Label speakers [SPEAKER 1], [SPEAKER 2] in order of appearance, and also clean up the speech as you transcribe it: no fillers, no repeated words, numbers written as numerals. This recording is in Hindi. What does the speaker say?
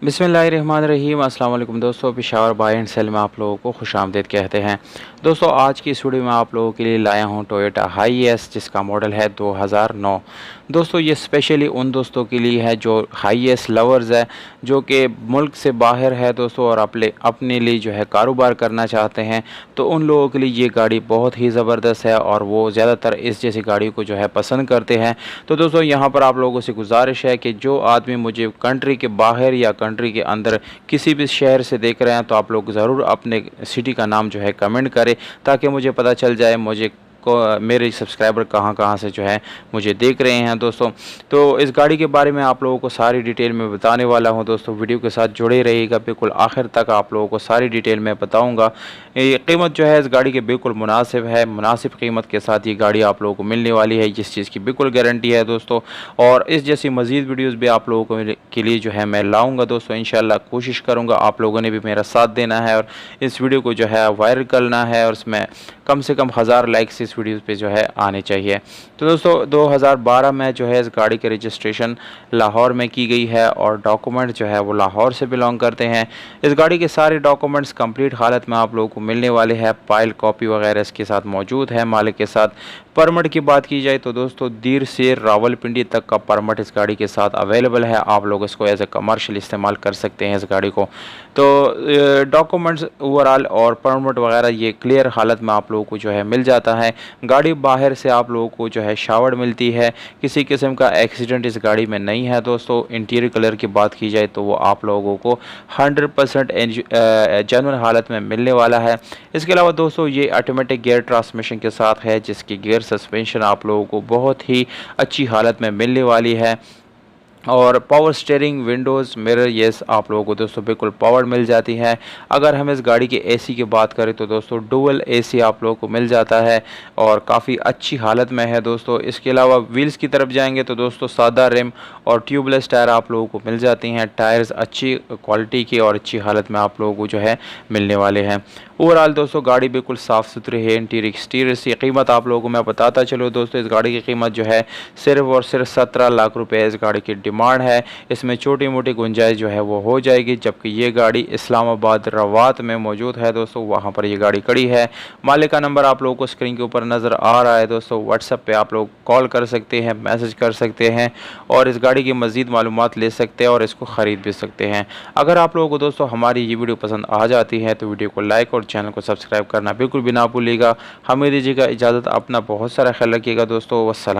[SPEAKER 1] बिस्मिल्लाहिर्रहमानिर्रहीम। अस्सलाम वालेकुम दोस्तों, पेशावर बाय एंड सेल में आप लोगों को खुशामदीद कहते हैं। दोस्तों, आज की इस वीडियो में आप लोगों के लिए लाया हूं टोयोटा हाईएस, जिसका मॉडल है 2009। दोस्तों, ये स्पेशली उन दोस्तों के लिए है जो हाईएस लवर्स है, जो कि मुल्क से बाहर है दोस्तों, और अपने लिए जो है कारोबार करना चाहते हैं। तो उन लोगों के लिए ये गाड़ी बहुत ही ज़बरदस्त है और वो ज़्यादातर इस जैसी गाड़ी को जो है पसंद करते हैं। तो दोस्तों, यहाँ पर आप लोगों से गुजारिश है कि जो आदमी मुझे कंट्री के बाहर या कंट्री के अंदर किसी भी शहर से देख रहे हैं, तो आप लोग ज़रूर अपने सिटी का नाम जो है कमेंट करें, ताकि मुझे पता चल जाए मुझे को मेरे सब्सक्राइबर कहाँ से जो है मुझे देख रहे हैं दोस्तों। तो इस गाड़ी के बारे में आप लोगों को सारी डिटेल में बताने वाला हूं दोस्तों। वीडियो के साथ जुड़े रहिएगा, बिल्कुल आखिर तक आप लोगों को सारी डिटेल में बताऊंगा। ये कीमत जो है इस गाड़ी के बिल्कुल मुनासिब है, मुनासिब कीमत के साथ ये गाड़ी आप लोगों को मिलने वाली है, जिस चीज़ की बिल्कुल गारंटी है दोस्तों। और इस जैसी मज़ीद वीडियोज़ भी आप लोगों को के लिए जो है मैं लाऊँगा दोस्तों। इंशाल्लाह कोशिश करूँगा, आप लोगों ने भी मेरा साथ देना है और इस वीडियो को जो है वायरल करना है, और इसमें कम से कम 1000 लाइक्स इस वीडियो पे जो है आने चाहिए। तो दोस्तों, 2012 में जो है इस गाड़ी की रजिस्ट्रेशन लाहौर में की गई है और डॉक्यूमेंट जो है वो लाहौर से बिलोंग करते हैं। इस गाड़ी के सारे डॉक्यूमेंट्स कंप्लीट हालत में आप लोगों को मिलने वाले हैं। फाइल कॉपी वगैरह इसके साथ मौजूद है मालिक के साथ। परमिट की बात की जाए तो दोस्तों, दीर से रावलपिंडी तक का परमिट इस गाड़ी के साथ अवेलेबल है। आप लोग इसको एज ए कमर्शियल इस्तेमाल कर सकते हैं इस गाड़ी को। तो डॉक्यूमेंट्स ओवरऑल और परमिट वगैरह ये क्लियर हालत में आप लोगों को जो है मिल जाता है। गाड़ी बाहर से आप लोगों को जो है शावर्ड मिलती है, किसी किस्म का एक्सीडेंट इस गाड़ी में नहीं है दोस्तों। इंटीरियर कलर की बात की जाए तो वो आप लोगों को 100% जेन्युइन हालत में मिलने वाला है। इसके अलावा दोस्तों, ये ऑटोमेटिक गियर ट्रांसमिशन के साथ है, जिसकी गियर सस्पेंशन आप लोगों को बहुत ही अच्छी हालत में मिलने वाली है। और पावर स्टीयरिंग, विंडोज़, मिरर, ये आप लोगों को दोस्तों बिल्कुल पावर मिल जाती है। अगर हम इस गाड़ी के एसी की बात करें तो दोस्तों, डुअल एसी आप लोगों को मिल जाता है और काफ़ी अच्छी हालत में है दोस्तों। इसके अलावा व्हील्स की तरफ जाएंगे तो दोस्तों, सादा रिम और ट्यूबलेस टायर आप लोगों को मिल जाती हैं। टायर्स अच्छी क्वालिटी के और अच्छी हालत में आप लोगों को जो है मिलने वाले हैं। ओवरऑल दोस्तों, गाड़ी बिल्कुल साफ़ सुथरी है। इंटीरियर एक्सटीरियर से कीमत आप लोगों को मैं बताता चलो दोस्तों, इस गाड़ी की कीमत जो है सिर्फ और सिर्फ 17 लाख रुपए इस गाड़ी की डिमांड है। इसमें छोटी मोटी गुंजाइश जो है वो हो जाएगी, जबकि ये गाड़ी इस्लामाबाद रवात में मौजूद है दोस्तों, वहाँ पर ये गाड़ी खड़ी है। मालिक का नंबर आप लोगों को स्क्रीन के ऊपर नज़र आ रहा है दोस्तों। व्हाट्सएप पे आप लोग कॉल कर सकते हैं, मैसेज कर सकते हैं और इस गाड़ी की मज़ीद मालूमात ले सकते हैं और इसको ख़रीद भी सकते हैं। अगर आप लोगों को दोस्तों हमारी ये वीडियो पसंद आ जाती है तो वीडियो को लाइक और चैनल को सब्सक्राइब करना बिल्कुल भी ना भूलिएगा। हमें दीजिएगा इजाज़त, अपना बहुत सारा ख्याल रखिएगा दोस्तों। वस्सलाम।